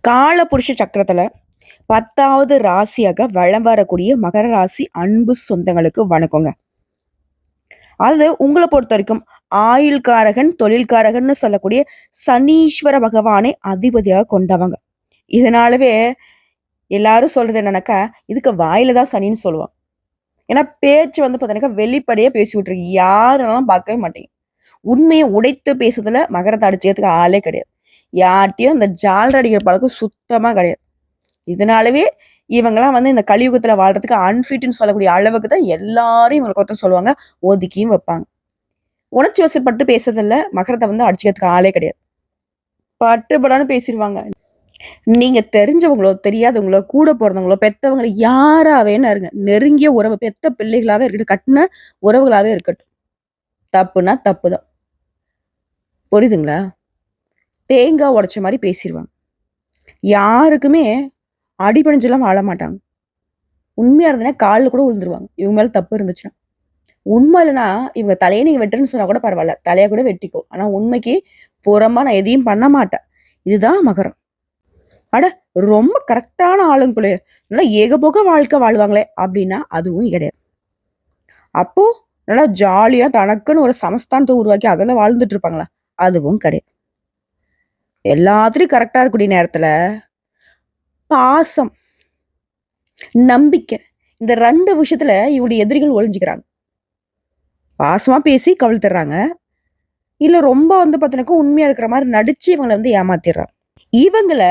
காலபுருஷ சக்கரத்துல 10வது ராசியாக வலம் வரக்கூடிய மகர ராசி அன்பு சொந்தங்களுக்கு வணக்கங்க. அது உங்கள பொறுத்தவரைக்கும் ஆயுள்காரகன், தொழில்காரகன்னு சொல்லக்கூடிய சனீஸ்வர பகவானை அதிபதியாக கொண்டவங்க. இதனாலவே எல்லாரும் சொல்றது என்னன்னாக்கா, இதுக்கு வாயில தான் சனின்னு சொல்லுவாங்க. ஏன்னா பேச்சு வந்து பார்த்தீங்கன்னாக்கா, வெளிப்படையா பேசி விட்டுருக்கு. யாருனாலும் பார்க்கவே மாட்டீங்க. உண்மைய உடைத்து பேசுறதுல மகரத்த அடிச்சுக்கிறதுக்கு ஆளே கிடையாது. யார்ட்டயும் இந்த ஜால்ரா அடிக்கிற பழக்கம் சுத்தமா கிடையாது. இதனாலவே இவங்கலாம் வந்து இந்த கலியுகத்துல வாழ்றதுக்கு அன்ஃபிட்ன்னு சொல்லக்கூடிய அளவுக்கு தான் எல்லாரும் இவங்களுக்கு ஒருத்தர் சொல்லுவாங்க. ஒதுக்கியும் வைப்பாங்க. உணர்ச்சி வசப்பட்டு பேசுறதில்ல. மகரத்த வந்து அடிச்சுக்கிறதுக்கு ஆளே கிடையாது. பட்டுப்படான்னு பேசிருவாங்க. நீங்க தெரிஞ்சவங்களோ, தெரியாதவங்களோ, கூட பொறந்தவங்களோ, பெத்தவங்கள யாரா வேணா இருங்க. நெருங்கிய உறவு பெத்த பிள்ளைகளாவே இருக்கட்டும். கட்டுன உறவுகளாவே இருக்கட்டும். தப்புனா தப்பு தான். புரியுதுங்களா? தேங்காய் உடைச்ச மாரி பேசிருவாங்க. யாருக்குமே அடிபணிஞ்செல்லாம் வாழ மாட்டாங்க. உண்மையா இருந்ததுன்னா கால்ல கூட விழுந்துருவாங்க. இவங்க மேல தப்பு இருந்துச்சுன்னா. உண்மை இல்லன்னா, இவங்க தலைய நீங்க வெட்டுறன்னு சொன்னா கூட பரவால்ல. தலைய கூட வெட்டிக்கோ. ஆனா உண்மைக்கு புறம்பா நான் எதையும் பண்ண மாட்டேன். இதுதான் மகரம். அட ரொம்ப கரெக்ட்டான ஆளுங்களே! நல்லா ஏகபோக வாழ்க்கை வாழ்வாங்களே! அப்டின்னா அதுவும் கிடையாது. அப்போ நல்லா ஜாலியா தனக்குன்னு ஒரு சமஸ்தானத்த உருவாக்கி அதுல வாழ்ந்துட்டு இருப்பாங்களா? அதுவும் கிடையாது. எல்லாத்துலயும் கரெக்ட்டா இருக்கக்கூடிய நேரத்துல, பாசம், நம்பிக்கை இந்த 2 விஷயத்துல இவருடைய எதிரிகள் ஒளிஞ்சுக்கிறாங்க. பாசமா பேசி கவிழ்த்துடுறாங்க. இல்ல ரொம்ப வந்து பார்த்தீங்கன்னாக்கா, உண்மையா இருக்கிற மாரி நடிச்சு இவங்கள வந்து ஏமாத்திர்றாங்க. இவங்கள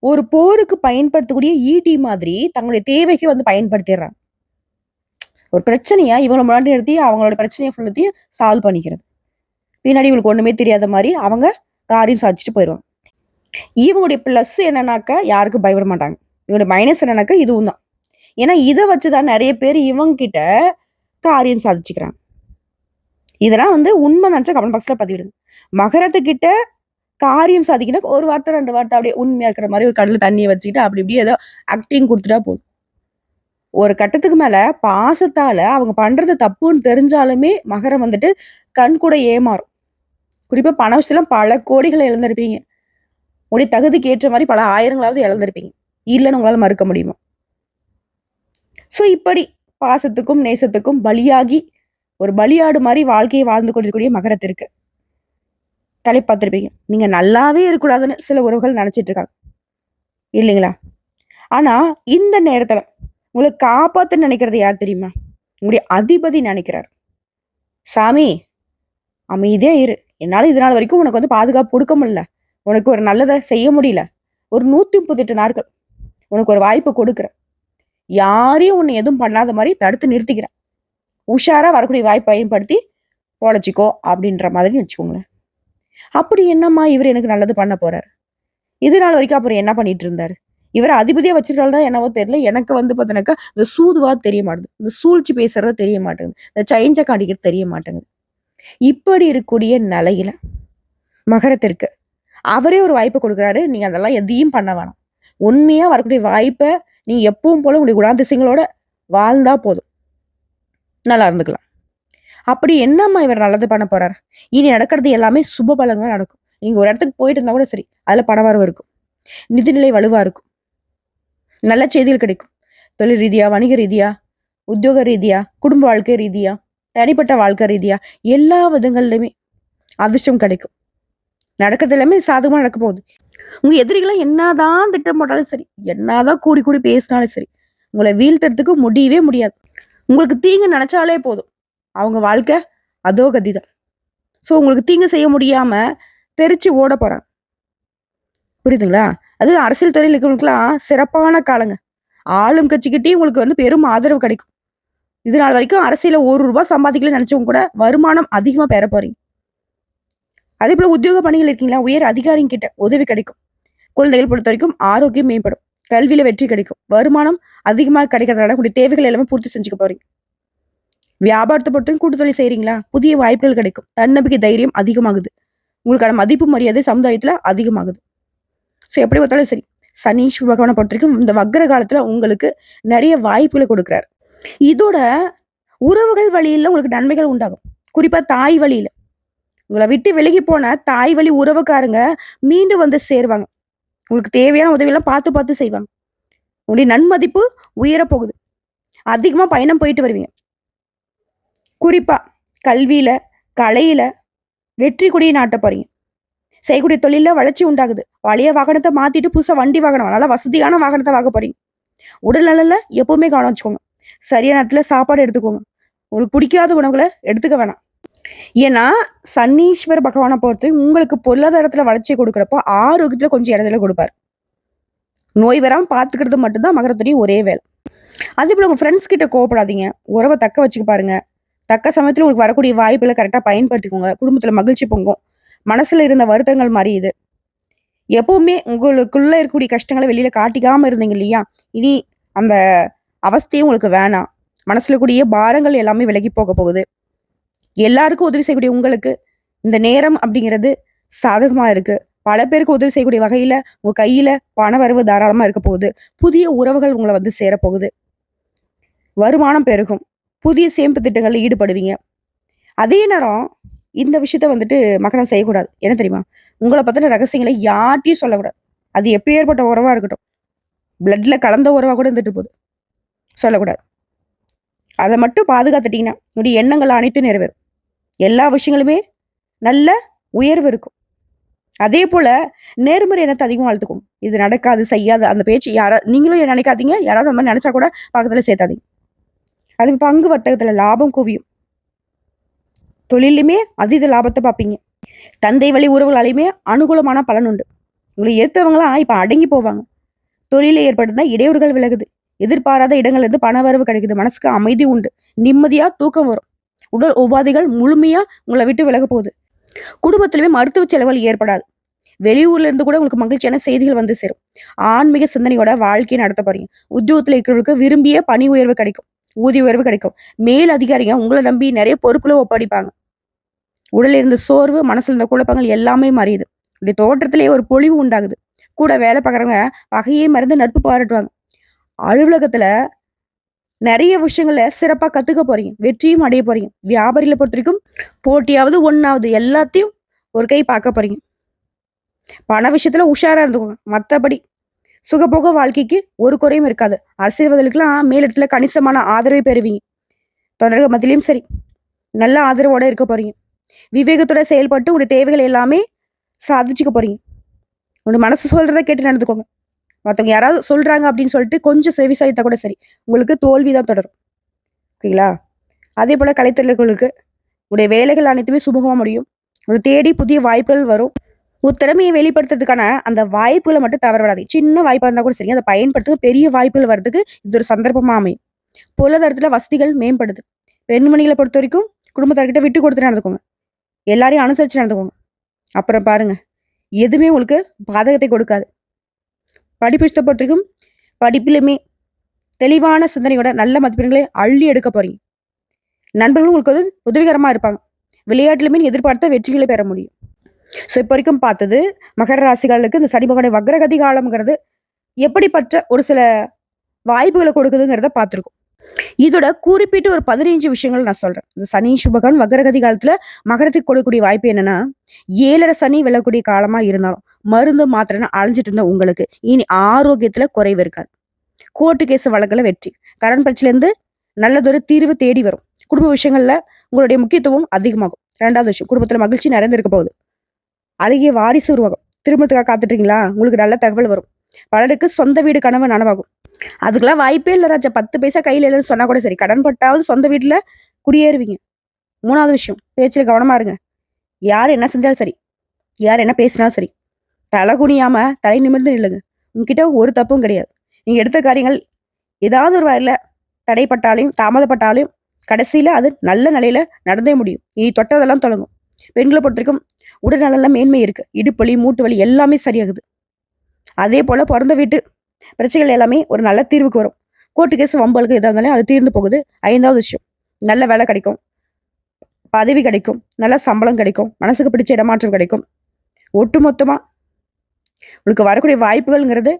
ஒரு போருக்கு பயன்படுத்தக்கூடிய ஈட்டி மாதிரி தங்களுடைய தேவைக்கு வந்து பயன்படுத்திர்றாங்க. ஒரு பிரச்சனைய இவங்கள முன்னாடி நிறுத்தி அவங்களோட பிரச்சனைய ஃபுல்லத்தையும் சால்வ் பண்ணிக்கிறது. பின்னாடி இவங்களுக்கு ஒண்ணுமே தெரியாத மாரி அவங்க காரியம் சாதிச்சுட்டு போயிருவாங்க. இவங்களுடைய பிளஸ் என்னன்னாக்கா, யாருக்கும் பயப்பட மாட்டாங்க. இவங்களுடைய மைனஸ் என்னன்னாக்கா, இதுவும் தான். ஏன்னா இத வச்சு தான் நெறைய பேர் இவங்க கிட்ட காரியம் சாதிச்சுக்கிறாங்க. இதெல்லாம் வந்து உண்மை நெனச்சா கமெண்ட் பாக்ஸ்ல பதிவிடுங்க. மகரத்துக்கிட்ட காரியம் சாதிக்கணும் ஒரு வார்த்தை 2 வார்த்தை அப்படியே உண்மையா இருக்கிற மாரி ஒரு கடல்ல தண்ணிய வச்சுக்கிட்டு அப்படி இப்படி ஏதோ ஆக்டிங் குடுத்துட்டா போதும். ஒரு கட்டத்துக்கு மேல பாசத்தால அவங்க பண்றது தப்புன்னு தெரிஞ்சாலுமே மகரம் வந்துட்டு கண் கூட ஏமாறும். குறிப்பா பண விஷயத்துல பல கோடிகள இழந்திருப்பீங்க. உங்களுடைய தகுதிக்கு ஏற்ற மாரி பல ஆயிரங்களாவது இழந்திருப்பீங்க. இல்லன்னு உங்களால மறுக்க முடியுமா? சோ இப்படி பாசத்துக்கும், நேசத்துக்கும் பலியாகி ஒரு பலியாடு மாரி வாழ்க்கையை வாழ்ந்து கொண்டிருக்கக்கூடிய மகரத்திற்கு தலைப்பு பார்த்திருப்பீங்க. நீங்க நல்லாவே இருக்கக்கூடாதுன்னு சில உறவுகள் நெனச்சிட்டு இருக்காங்க. இல்லைங்களா? ஆனா, இந்த நேரத்துல உங்கள காப்பாத்தன்னு நெனைக்கிறது யார் தெரியுமா? உங்களுடைய அதிபதி நெனைக்கிறார். "சாமி, அமைதியா இரு. என்னால இது நாள் வரைக்கும் உனக்கு வந்து பாதுகாப்பு குடுக்க முடியல. உனக்கு ஒரு நல்லத செய்ய முடியல. ஒரு 138 நாட்கள் உனக்கு ஒரு வாய்ப்பு குடுக்குறேன். யாரையும் உன்ன எதுவும் பண்ணாத மாரி தடுத்து நிறுத்திக்கிறேன். உஷாரா வரக்கூடிய வாய்ப்ப பயன்படுத்தி பொழச்சுக்கோ" அப்படின்ற மாதிரி வச்சுக்கோங்களேன். அப்படி என்னம்மா இவரு எனக்கு நல்லது பண்ண போறாரு? இது நாள் வரைக்கும் அப்புறம் என்ன பண்ணிட்டு இருந்தாரு? இவர அதிபதியா வச்சிருந்தாலும் தான் என்னவோ தெரியல. எனக்கு வந்து பார்த்தீங்கன்னாக்கா, இந்த சூதுவா தெரிய மாட்டுது. இந்த சூழ்ச்சி பேசுறது தெரிய மாட்டேங்குது. இந்த சைஞ்ச காட்டிக்கிறது தெரிய மாட்டேங்குது. இப்படி இருக்கக்கூடிய நிலையில மகரத்திற்கு அவரே ஒரு வாய்ப்பு குடுக்குறாரு. நீங்க அதெல்லாம் எதையும் பண்ண வேணாம். உண்மையா வரக்கூடிய வாய்ப்ப நீங்க எப்பவும் போல உங்களுடைய குணாதிசயங்களோட வாழ்ந்தா போதும். நல்லா இருந்துக்கலாம். அப்படி என்னம்மா இவர் நல்லது பண்ண போறாரு? இனி நடக்கிறது எல்லாமே சுப பலன்களா நடக்கும். நீங்க ஒரு இடத்துக்கு போயிட்டு இருந்தா கூட சரி, அதுல பணவரவு இருக்கும். நிதிநிலை வலுவா இருக்கும். நல்ல செய்திகள் கிடைக்கும். தொழில் ரீதியா, வணிக ரீதியா, உத்தியோக ரீதியா, குடும்ப வாழ்க்கை ரீதியா, தனிப்பட்ட வாழ்க்கை ரீதியா, எல்லா விதங்கள்லயுமே அதிர்ஷ்டம் கிடைக்கும். நடக்கிறது எல்லாமே சாதகமா நடக்க போகுது. உங்க எதிரிகள என்னதான் திட்டம் போட்டாலும் சரி, என்னதான் கூடி கூடி பேசினாலும் சரி, உங்கள வீழ்த்துறதுக்கு முடியவே முடியாது. உங்களுக்கு தீங்கு நெனச்சாலே போதும். அவங்க வாழ்க்கை அதோ கதிதான். சோ உங்களுக்கு தீங்கு செய்ய முடியாம தெறிச்சு ஓட போறாங்க. புரியுதுங்களா? அது அரசியல் துறையில இருக்கிறவங்களுக்குலாம் சிறப்பான காலங்க. ஆளும் கட்சிக்கிட்டயும் உங்களுக்கு வந்து பெரும் ஆதரவு கிடைக்கும். இது நாள் வரைக்கும் அரசியல்ல ரூ. 1 சம்பாதிக்கலன்னு நெனச்சவங்க கூட வருமானம் அதிகமா பெற போறீங்க. அதேபோல உத்தியோக பணிகள் இருக்கீங்களா? உயர் அதிகாரிங்க கிட்ட உதவி கிடைக்கும். குழந்தைகள் பொறுத்தவரைக்கும் ஆரோக்கியம் மேம்படும். கல்வியில வெற்றி கிடைக்கும். வருமானம் அதிகமா கிடைக்கிறதால உங்களுடைய தேவைகள் எல்லாமே பூர்த்தி செஞ்சுக்க போறீங்க. வியாபாரத்த பொறுத்தவரைக்கும் கூட்டு தொழில் செய்றீங்களா? புதிய வாய்ப்புகள் கிடைக்கும். தன்னம்பிக்கை, தைரியம் அதிகமாகுது. உங்களுக்கான மதிப்பு, மரியாதை சமுதாயத்துல அதிகமாகுது. சோ எப்படி பார்த்தாலும் சரி, சனீஸ்வர பகவான பொறுத்தவரைக்கும் இந்த வக்ர காலத்துல உங்களுக்கு நெறைய வாய்ப்புகள குடுக்குறாரு. இதோட உறவுகள் வழியில உங்களுக்கு நன்மைகள் உண்டாகும். குறிப்பா தாய் வழியில. உங்கள விட்டு விலகி போன தாய் வழி உறவுக்காரங்க மீண்டும் வந்து சேருவாங்க. உங்களுக்கு தேவையான உதவியெல்லாம் பார்த்து பார்த்து செய்வாங்க. உங்களுடைய நன்மதிப்பு உயரப் போகுது. அதிகமா பயணம் போயிட்டு வருவீங்க. குறிப்பா கல்வியில, கலையில வெற்றி கொடியை நாட்டப் போறீங்க. செய்யக்கூடிய தொழில்ல வளர்ச்சி உண்டாகுது. பழைய வாகனத்த மாத்திட்டு புதுசா வண்டி வாகனம், நல்லா வசதியான வாகனத்த வாங்க போறீங்க. உடல் நலன்ல எப்பவுமே கவனம் வச்சுக்கோங்க. சரியான நேரத்துல சாப்பாடு எடுத்துக்கோங்க. உங்களுக்கு பிடிக்காத உணவுகள எடுத்துக்க வேணாம். ஏன்னா, சனீஸ்வர பகவான பொறுத்து உங்களுக்கு பொருளாதாரத்துல வளர்ச்சிய குடுக்குறப்போ, ஆரோக்கியத்துல கொஞ்சம் இடர்தல குடுப்பாரு. நோய் வராம பார்த்துக்கிறது மட்டும் தான் மகரத்துடைய ஒரே வேலை. அதேபோல உங்க ஃப்ரெண்ட்ஸ் கிட்ட கோவப்படாதீங்க. உறவ தக்க வச்சுக்க பாருங்க. தக்க சமயத்துல உங்களுக்கு வரக்கூடிய வாய்ப்புகள கரெக்ட்டா பயன்படுத்திக்கோங்க. குடும்பத்துல மகிழ்ச்சி பொங்கும். மனசுல இருந்த வருத்தங்கள் மறையுது. எப்பவுமே உங்களுக்குள்ள இருக்கக்கூடிய கஷ்டங்கள வெளியில காட்டிக்காம இருந்தீங்க இல்லையா? இனி அந்த அவஸ்தையும் உங்களுக்கு வேணாம். மனசுல கூடிய பாரங்கள் எல்லாமே விலகி போக போகுது. எல்லாருக்கும் உதவி செய்யக்கூடிய உங்களுக்கு, இந்த நேரம் அப்படிங்கிறது சாதகமா இருக்கு. பல பேருக்கு உதவி செய்யக்கூடிய வகையில, உங்க கையில பண வரவு தாராளமா இருக்க போகுது. புதிய உறவுகள் உங்கள வந்து சேரப்போகுது. வருமானம் பெருகும். புதிய சேமிப்பு திட்டங்கள்ல ஈடுபடுவீங்க. அதே நேரம் இந்த விஷயத்த வந்துட்டு மகரம் செய்யக்கூடாது. என்ன தெரியுமா? உங்கள பத்தின ரகசியங்கள யார்ட்டயும் சொல்லக்கூடாது. அது எப்பேர்ப்பட்ட உறவா இருக்கட்டும். பிளட்ல கலந்த உறவா கூட இருந்துட்டு போது. சொல்லக்கூடாது. அத மட்டும் பாதுகாத்துட்டீங்கன்னா, உங்களுடைய எண்ணங்கள் அனைத்தும் நிறைவேறும். எல்லா விஷயங்களுமே நல்ல உயர்வு இருக்கும். அதேபோல நேர்மறை எண்ணத்த அதிகமா வளர்த்துக்கோங்க. இது நடக்காது, செய்யாது அந்த பேச்சு நீங்களும் நினைக்காதீங்க. யாராவது அந்த மாரி நெனச்சா கூட பக்கத்துல சேர்த்தாதீங்க. அது பங்கு வர்த்தகத்துல லாபம் குவியும். தொழில்லையுமே அதீத லாபத்த பார்ப்பீங்க. தந்தை வழி உறவுகளாலயுமே அனுகூலமான பலன் உண்டு. உங்களை ஏத்தவங்கலாம் இப்ப அடங்கி போவாங்க. தொழில்ல ஏற்படுத்த இடையூறுகள் விலகுது. எதிர்பாராத இடங்கள்ல இருந்து பணவரவு கிடைக்குது. மனசுக்கு அமைதி உண்டு. நிம்மதியா தூக்கம் வரும். உடல் உபாதைகள் முழுமையா உங்கள விட்டு விலக போகுது. குடும்பத்திலுமே மருத்துவ செலவுகள் ஏற்படாது. வெளியூர்ல இருந்து கூட உங்களுக்கு மகிழ்ச்சியான செய்திகள் வந்து சேரும். ஆன்மீக சிந்தனையோட வாழ்க்கையை நடத்த போறீங்க. உத்தியோகத்துல இருக்கிறவங்களுக்கு விரும்பிய பணி உயர்வு கிடைக்கும். ஊதிய உயர்வு கிடைக்கும். மேல் அதிகாரிங்க உங்களை நம்பி நிறைய பொறுப்புல ஒப்படைப்பாங்க. உடல்ல இருந்த சோர்வு, மனசுல இருந்த குழப்பங்கள் எல்லாமே மறையுது. இப்படி தோற்றத்திலேயே ஒரு பொலிவு உண்டாகுது. கூட வேலை பார்க்குறவங்க பகையே மறந்து நட்பு பாராட்டுவாங்க. அலுவலகத்துல நெறைய விஷயங்கள சிறப்பா கத்துக்க போறீங்க. வெற்றியும் அடைய போறீங்க. வியாபாரிகள பொறுத்தவரைக்கும் போட்டியாவது, ஒண்ணாவது எல்லாத்தையும் ஒரு கை பார்க்க போறீங்க. பண விஷயத்துல உஷாரா இருந்துக்கோங்க. மத்தபடி சுகபோக வாழ்க்கைக்கு ஒரு குறையும் இருக்காது. அரசியல்வாதிகளுக்கெல்லாம் மேலிடத்துல கணிசமான ஆதரவை பெறுவீங்க. தொண்டர்கள் மத்தியிலயும் சரி, நல்ல ஆதரவோட இருக்க போறீங்க. விவேகத்தோட செயல்பட்டு உங்களுடைய தேவைகள் எல்லாமே சாதிச்சுக்க போறீங்க. உங்க மனசு சொல்றத கேட்டு நடந்துக்கோங்க. மத்தவங்க யாராவது சொல்றாங்க அப்படின்னு சொல்லிட்டு கொஞ்சம் செவி சாய்த்தா கூட சரி. உங்களுக்கு தோல்வி தான் தொடரும். ஓகேங்களா? அதே போல கலைத்துறைகளுக்கு உங்களுடைய வேலைகள் அனைத்துமே சுமூகமா முடியும். உங்களை தேடி புதிய வாய்ப்புகள் வரும். உங்க திறமையை வெளிப்படுத்துறதுக்கான அந்த வாய்ப்புகள மட்டும் தவற விடாதீங்க. சின்ன வாய்ப்பா இருந்தா கூட சரி, அத பயன்படுத்துங்க. பெரிய வாய்ப்புகள் வர்றதுக்கு இது ஒரு சந்தர்ப்பமா அமையும். பொருளாதாரத்துல வசதிகள் மேம்படுது. பெண்மணிகள பொறுத்தவரைக்கும் குடும்பத்தார்கிட்ட விட்டு கொடுத்து நடந்துக்கோங்க. எல்லாரையும் அனுசரிச்சு நடந்துக்கோங்க. அப்புறம் பாருங்க, எதுவுமே உங்களுக்கு பாதகத்தை கொடுக்காது. படிப்பு விஷயத்த பொறுத்தவரைக்கும் படிப்பிலுமே தெளிவான சிந்தனையோட நல்ல மதிப்பெண்களை அள்ளி எடுக்க போறீங்க. நண்பர்களும் உங்களுக்கு வந்து உதவிகரமா இருப்பாங்க. விளையாட்டுலுமே நீங்க எதிர்பார்த்த வெற்றிகளை பெற முடியும். ஸோ இப்போ வரைக்கும் பார்த்தது மகர ராசிகளுக்கு இந்த சனி பகவானுடைய வக்ரகதி காலம்ங்கிறது எப்படிப்பட்ட ஒரு சில வாய்ப்புகளை கொடுக்குதுங்கிறத பார்த்துருக்கோம். இதோட குறிப்பிட்டு ஒரு 15 விஷயங்கள் நான் சொல்றேன். இந்த சனி சுபகன் வக்ரகதி காலத்துல மகரத்துக்கு கொடுக்கக்கூடிய வாய்ப்பு என்னன்னா, 7:30 சனி விழக்கூடிய காலமா இருந்தாலும் மருந்து மாத்திரைன்னு அலைஞ்சிட்டு இருந்த உங்களுக்கு இனி ஆரோக்கியத்துல குறைவு இருக்காது. கோர்ட்டு கேஸ் வழக்குல வெற்றி. கடன் பிரச்சனையிலேருந்து நல்லதொரு தீர்வு தேடி வரும். குடும்ப விஷயங்கள்ல உங்களுடைய முக்கியத்துவம் அதிகமாகும். 2வது விஷயம், குடும்பத்துல மகிழ்ச்சி நிறைந்திருக்க போகுது. அழகிய வாரிசு உருவாகும். திருமணத்துக்காக காத்துட்டீங்களா? உங்களுக்கு நல்ல தகவல் வரும். பலருக்கு சொந்த வீடு கனவு நனவாகும். அதுக்கெல்லாம் வாய்ப்பே இல்ல ராஜா. 10 பைசா கையில இல்லைன்னு சொன்னா கூட சரி. கடன் பட்டாவது சொந்த வீட்டுல குடியேறுவீங்க. 3வது விஷயம், பேச்சுல கவனமா இருங்க. யார் என்ன செஞ்சாலும் சரி, யார் என்ன பேசினாலும் சரி, தலை குனியாம தலை நிமிர்ந்து நில்லுங்க. உங்ககிட்ட ஒரு தப்பும் கிடையாது. நீங்க எடுத்த காரியங்கள் ஏதாவது ஒரு வகையில தடைப்பட்டாலையும் தாமதப்பட்டாலையும் கடைசியில அது நல்ல நிலையில நடந்தே முடியும். இனி தொட்டதெல்லாம் தொடங்கும். பெண்களை பொறுத்தவரைக்கும் உடல்நலன்ல மேன்மை இருக்கு. இடுப்பு வலி, மூட்டு வலி எல்லாமே சரியாகுது. அதே போல பிறந்த வீட்டு பிரச்சனைகள் எல்லாமே ஒரு நல்ல தீர்வுக்கு வரும். கோர்ட்டு கேஸ் வம்பலுக்கு எதா இருந்தாலும் அது தீர்ந்து போகுது. 5வது விஷயம், நல்ல வேலை கிடைக்கும். பதவி கிடைக்கும். நல்ல சம்பளம் கிடைக்கும். மனசுக்கு பிடிச்ச இடமாற்றம் கிடைக்கும். ஒட்டுமொத்தமா உங்களுக்கு வரக்கூடிய வாய்ப்புகள்ங்கிறது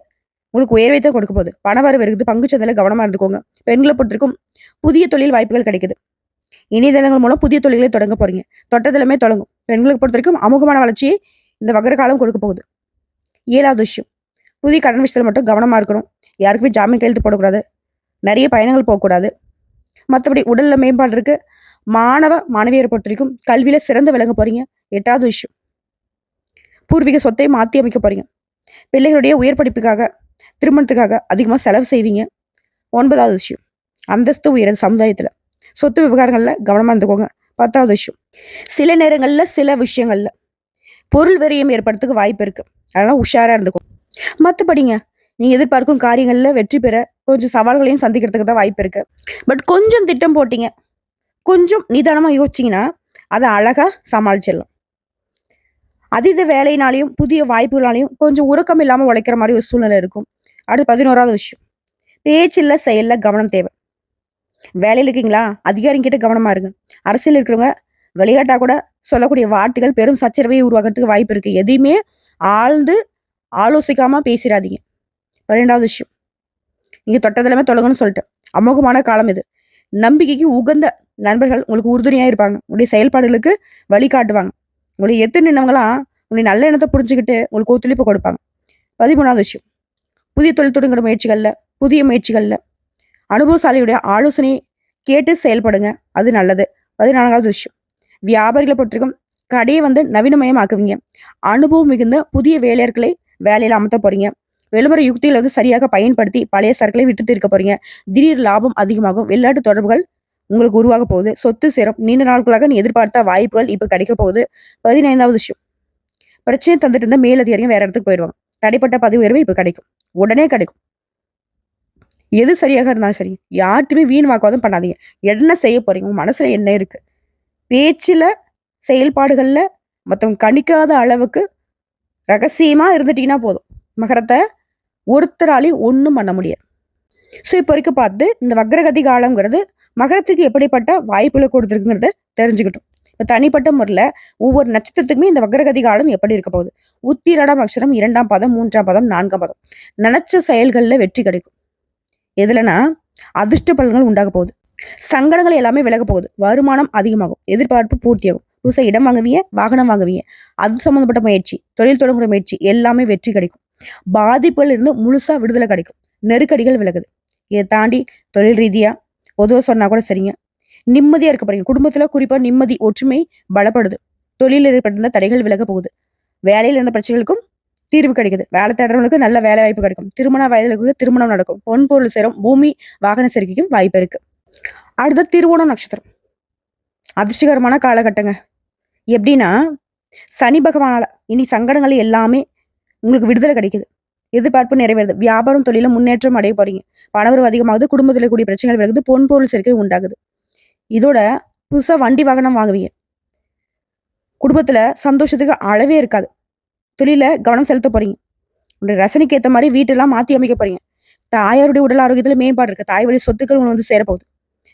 உங்களுக்கு உயர்வை தான் கொடுக்க போகுது. பணவரவு இருக்குது. பங்குச்சந்தையில கவனமா இருந்துக்கோங்க. பெண்களை பொறுத்திருக்கும் புதிய தொழில் வாய்ப்புகள் கிடைக்குது. இணையதளங்கள் மூலம் புதிய தொழில்களை தொடங்க போறீங்க. தொட்டதிலுமே தொடங்கும். பெண்களுக்கு பொறுத்த வரைக்கும் அமோகமான வளர்ச்சியை இந்த வக்ர காலம் கொடுக்க போகுது. 7வது விஷயம், புதிய கடன் விஷயத்தில் மட்டும் கவனமாக இருக்கணும். யாருக்குமே ஜாமீன் கையெழுத்து போடக்கூடாது. நிறைய பயணங்கள் போகக்கூடாது. மற்றபடி உடல்ல மேம்பாடு இருக்கு. மாணவ மாணவியரை பொறுத்த வரைக்கும் கல்வியில சிறந்து விளங்க போறீங்க. 8வது விஷயம், பூர்வீக சொத்தை மாற்றி அமைக்க போறீங்க. பிள்ளைகளுடைய உயர் படிப்புக்காக, திருமணத்துக்காக அதிகமாக செலவு செய்வீங்க. 9வது விஷயம், அந்தஸ்து உயரது சமுதாயத்தில். சொத்து விவகாரங்களில் கவனமாக இருந்துக்கோங்க. 10வது விஷயம், சில நேரங்களில் சில விஷயங்கள்ல பொருள் விரயம் ஏற்படுறதுக்கு வாய்ப்பு இருக்கு. அதனால உஷாரா இருந்துக்கும். மற்றபடிங்க, நீங்க எதிர்பார்க்கும் காரியங்கள்ல வெற்றி பெற கொஞ்சம் சவால்களையும் சந்திக்கிறதுக்கு தான் வாய்ப்பு இருக்கு. பட் கொஞ்சம் திட்டம் போட்டீங்க, கொஞ்சம் நிதானமா யோசிச்சீங்கன்னா அதை அழகா சமாளிச்சிடலாம். அதீத வேலையினாலையும் புதிய வாய்ப்புகளாலையும் கொஞ்சம் உறக்கம் இல்லாம உழைக்கிற மாதிரி ஒரு சூழ்நிலை இருக்கும். அடுத்து 11வது விஷயம், பேச்சில்ல செயல்ல கவனம் தேவை. வேலையில் இருக்கீங்களா, அதிகாரிகிட்ட கவனமா இருங்க. அரசியல் இருக்கிறவங்க விளையாட்டா கூட சொல்லக்கூடிய வார்த்தைகள் பெரும் சச்சரவை உருவாக்குறதுக்கு வாய்ப்பு இருக்கு. எதையுமே ஆழ்ந்து ஆலோசிக்காம பேசிடாதீங்க. 12வது விஷயம், நீங்க தொட்டதெல்லாமே தொடங்குன்னு சொல்லிட்டு அமோகமான காலம் இது. நம்பிக்கைக்கு உகந்த நண்பர்கள் உங்களுக்கு உறுதுணையா இருப்பாங்க. உங்களுடைய செயல்பாடுகளுக்கு வழிகாட்டுவாங்க. உங்களுடைய எத்து நின்னவங்களாம் உங்களுடைய நல்ல எண்ணத்தை புரிஞ்சுக்கிட்டு உங்களுக்கு ஒத்துழைப்பு கொடுப்பாங்க. 13வது விஷயம், புதிய தொழில் தொடங்குற முயற்சிகள்ல, புதிய முயற்சிகள்ல அனுபவசாலியுடைய ஆலோசனையை கேட்டு செயல்படுங்க. அது நல்லது. 14வது விஷயம், வியாபாரிகளை பொறுத்திருக்கும் கடையை நவீனமயமாக்குவீங்க. அனுபவம் மிகுந்த புதிய வேலையாட்களை வேலையில அமர்த்த போறீங்க. விளம்பர யுக்திகளை சரியாக பயன்படுத்தி பழைய சரக்குகளை விட்டு தீர்க்க போறீங்க. திடீர் லாபம் அதிகமாகும். வெளிநாட்டு தொடர்புகள் உங்களுக்கு உருவாக போகுது. சொத்து சேரும். நீண்ட நாட்களாக நீ எதிர்பார்த்த வாய்ப்புகள் இப்ப கிடைக்க போகுது. 15வது விஷயம், பிரச்சனை தந்துட்டு இருந்த மேலதிகாரியும் வேற இடத்துக்கு போயிடுவாங்க. தடைப்பட்ட பதவி உயர்வு இப்ப கிடைக்கும். உடனே கிடைக்கும். எது சரியாக இருந்தாலும் சரி, யார்ட்டுமே வீண் வாக்குவாதம் பண்ணாதீங்க. என்ன செய்ய போறீங்க, உங்க மனசுல என்ன இருக்கு, பேச்சுல செயல்பாடுகள்ல மத்தவங்க கணிக்காத அளவுக்கு ரகசியமா இருந்துட்டீங்கன்னா போதும். மகரத்தை ஒருத்தராலையும் ஒண்ணும் பண்ண முடியாது. ஸோ இப்போ வரைக்கும் பார்த்து இந்த வக்ரகதி காலங்கிறது மகரத்துக்கு எப்படிப்பட்ட வாய்ப்புகளை கொடுத்துருக்குங்கிறத தெரிஞ்சுக்கிட்டோம். இப்போ தனிப்பட்ட முறையில் ஒவ்வொரு நட்சத்திரத்துக்குமே இந்த வக்ரகதி காலம் எப்படி இருக்க போகுது. உத்திரடாம் அக்ஷரம் 2ஆம் பாதம், 3ஆம் பாதம், 4ஆம் பாதம். நினைச்ச செயல்களில் வெற்றி கிடைக்கும். எதுலனா அதிர்ஷ்ட பலன்கள் உண்டாக போகுது. சங்கடங்கள் எல்லாமே விலக போகுது. வருமானம் அதிகமாகும். எதிர்பார்ப்பு பூர்த்தியாகும். புதுசாக இடம் வாங்குவீங்க, வாகனம் வாங்குவீங்க. அது சம்மந்தப்பட்ட முயற்சி, தொழில் தொடங்குற முயற்சி எல்லாமே வெற்றி கிடைக்கும். பாதிப்புகள் இருந்து முழுசா விடுதலை கிடைக்கும். நெருக்கடிகள் விலகுது. இதை தாண்டி தொழில் ரீதியா பொதுவாக சொன்னா கூட சரிங்க, நிம்மதியா இருக்க போறீங்க. குடும்பத்துல குறிப்பா நிம்மதி, ஒற்றுமை பலப்படுது. தொழிலில் ஏற்பட்டிருந்த தடைகள் விலக போகுது. வேலையில் இருந்த பிரச்சனைகளுக்கும் தீர்வு கிடைக்குது. வேலை தேடுறவங்களுக்கு நல்ல வேலை வாய்ப்பு கிடைக்கும். திருமண வயதில் திருமணம் நடக்கும். பொன் பொருள் சேரும். பூமி வாகன சேர்க்கைக்கும் வாய்ப்பு இருக்கு. அடுத்த திருவோணம் நட்சத்திரம் அதிர்ஷ்டகரமான காலகட்டங்க. எப்படின்னா, சனி பகவானால இனி சங்கடங்கள் எல்லாமே உங்களுக்கு விடுதலை கிடைக்குது. எதிர்பார்ப்பு நிறைவேறுது. வியாபாரம் தொழில முன்னேற்றம் அடைய போறீங்க. பணவரவு அதிகமாகுது. குடும்பத்தில் கூடிய பிரச்சனைகள் விலகுது. பொன் பொருள் சேர்க்கை உண்டாகுது. இதோட புதுசா வண்டி வாகனம் வாங்குவீங்க. குடும்பத்துல சந்தோஷத்துக்கு அளவே இருக்காது. தொழில கவனம் செலுத்த போறீங்க. உங்களுடைய ரசனைக்கு ஏற்ற மாதிரி வீட்டெல்லாம் மாத்தி அமைக்க போறீங்க. தாயாருடைய உடல் ஆரோக்கியத்துல மேம்பாடு இருக்கு. தாய் வழி சொத்துக்கள் உங்களுக்கு சேரப்போகுது.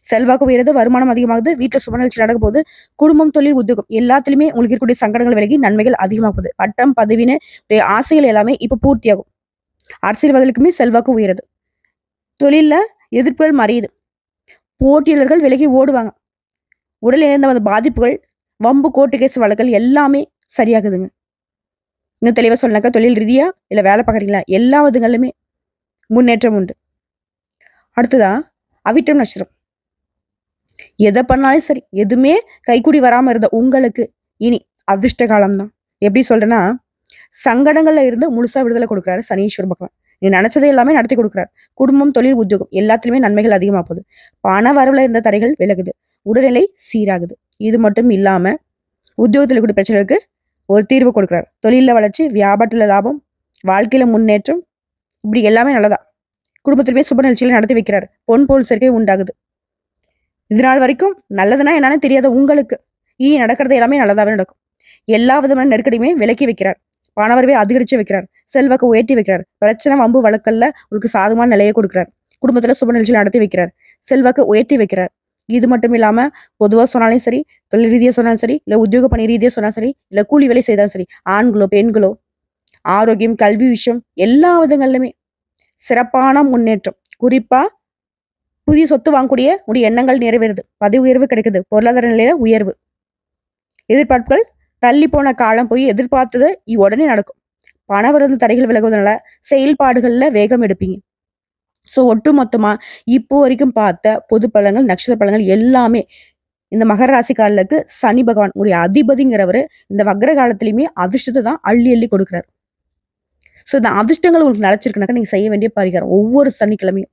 செல்வாக்கு உயருது. வருமானம் அதிகமாகுது. வீட்டுல சுப நிகழ்ச்சி நடக்க போகுது. குடும்பம், தொழில், உத்தியோகம் எல்லாத்துலயுமே உங்களுக்கு இருக்கக்கூடிய சங்கடங்கள் விலகி நன்மைகள் அதிகமாகுது. பட்டம், பதவின்னு ஆசைகள் எல்லாமே இப்ப பூர்த்தியாகும். அரசியல்வாதிகளுக்குமே செல்வாக்கு உயருது. தொழில்ல எதிர்ப்புகள் மறையுது. போட்டியாளர்கள் விலகி ஓடுவாங்க. உடல் இழந்த அந்த பாதிப்புகள், வம்பு, கோர்ட்டு கேஸ் வழக்குகள் எல்லாமே சரியாகுதுங்க. இன்னும் தெளிவா சொன்னாக்கா, தொழில் ரீதியா இல்ல வேலை பார்க்குறீங்களா, எல்லா விதங்களிலுமே முன்னேற்றம் உண்டு. அடுத்ததா அவிட்டம் நட்சத்திரம். எதை பண்ணாலும் சரி, எதுவுமே கைக்கூடி வராம இருந்த உங்களுக்கு இனி அதிர்ஷ்ட காலம்தான். எப்படி சொல்றேன்னா, சங்கடங்கள்ல இருந்து முழுசா விடுதலை கொடுக்குறாரு சனீஸ்வர பகவான். நீ நினைச்சதை எல்லாமே நடத்தி கொடுக்குறாரு. குடும்பம், தொழில், உத்தியோகம் எல்லாத்துலயுமே நன்மைகள் அதிகமா போகுது. பண வரவுல இருந்த தடைகள் விலகுது. உடல்நிலை சீராகுது. இது மட்டும் இல்லாம உத்தியோகத்துல கூடிய பிரச்சனைகளுக்கு ஒரு தீர்வு கொடுக்குறாரு. தொழில வளர்ச்சி, வியாபாரத்துல லாபம், வாழ்க்கையில முன்னேற்றம், இப்படி எல்லாமே நல்லதா. குடும்பத்திலுமே சுப நிகழ்ச்சிகளை நடத்தி வைக்கிறாரு. பொன் பொருள் சேர்க்கை உண்டாகுது. இது நாள் வரைக்கும் நல்லதுன்னா என்னன்னு தெரியாத உங்களுக்கு இனி நடக்கிறது எல்லாமே நல்லதாவே நடக்கும். எல்லா விதமான நெருக்கடியுமே விலக்கி வைக்கிறார். பணவரவை அதிகரிச்சு வைக்கிறார். செல்வாக்கு உயர்த்தி வைக்கிறார். பிரச்சனை, வம்பு வழக்கல்ல உங்களுக்கு சாதகமான நிலையை கொடுக்கிறார். குடும்பத்துல சுப நிகழ்ச்சிகள் நடத்தி வைக்கிறார். செல்வாக்கு உயர்த்தி வைக்கிறார். இது மட்டும் இல்லாம பொதுவா சொன்னாலும் சரி, தொழில் ரீதியா சொன்னாலும் சரி, இல்ல உத்தியோக பணி ரீதியா சொன்னாலும் சரி, இல்ல கூலி வேலை செய்தாலும் சரி, ஆண்களோ பெண்களோ, ஆரோக்கியம், கல்வி விஷயம் எல்லா விதங்களிலுமே சிறப்பான முன்னேற்றம். குறிப்பா புதிய சொத்து வாங்கக்கூடிய உடைய எண்ணங்கள் நிறைவேறுது. பதவி உயர்வு கிடைக்குது. பொருளாதார நிலையில உயர்வு. எதிர்பார்ப்புகள் தள்ளி போன காலம் போய் எதிர்பார்த்தது உடனே நடக்கும். பணவரத்து தடைகள் விலகுவதனால செயல்பாடுகள்ல வேகம் எடுப்பீங்க. ஸோ ஒட்டுமொத்தமா இப்போ வரைக்கும் பார்த்த பொது பலன்கள், நட்சத்திர பலன்கள் எல்லாமே இந்த மகர ராசிக்காரர்களுக்கு சனி பகவான் உடைய அதிபதிங்கிறவரு இந்த வக்ர காலத்திலயுமே அதிர்ஷ்டத்தை தான் அள்ளி அள்ளி கொடுக்குறாரு. ஸோ இந்த அதிர்ஷ்டங்கள் உங்களுக்கு நிலைச்சிருக்குனாக்கா நீங்க செய்ய வேண்டிய பரிகாரம் ஒவ்வொரு சனிக்கிழமையும்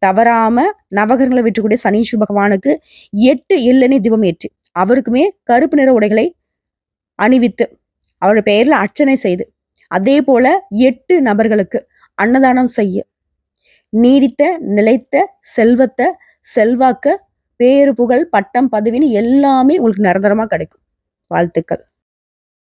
தவறாம நவகிரகங்களை வெற்றக்கூடிய சனீஸ்வர பகவானுக்கு 8 எள்ளெண்ணெய் தீபம் ஏற்றி அவருக்குமே கருப்பு நிற உடைகளை அணிவித்து அவருடைய பெயர்ல அர்ச்சனை செய்து அதே போல 8 நபர்களுக்கு அன்னதானம் செய்ய நீடித்த நிலைத்த செல்வத்தை செல்வாக்க பேரு புகழ் பட்டம் பதவின்னு எல்லாமே உங்களுக்கு நிரந்தரமா கிடைக்கும். வாழ்த்துக்கள்.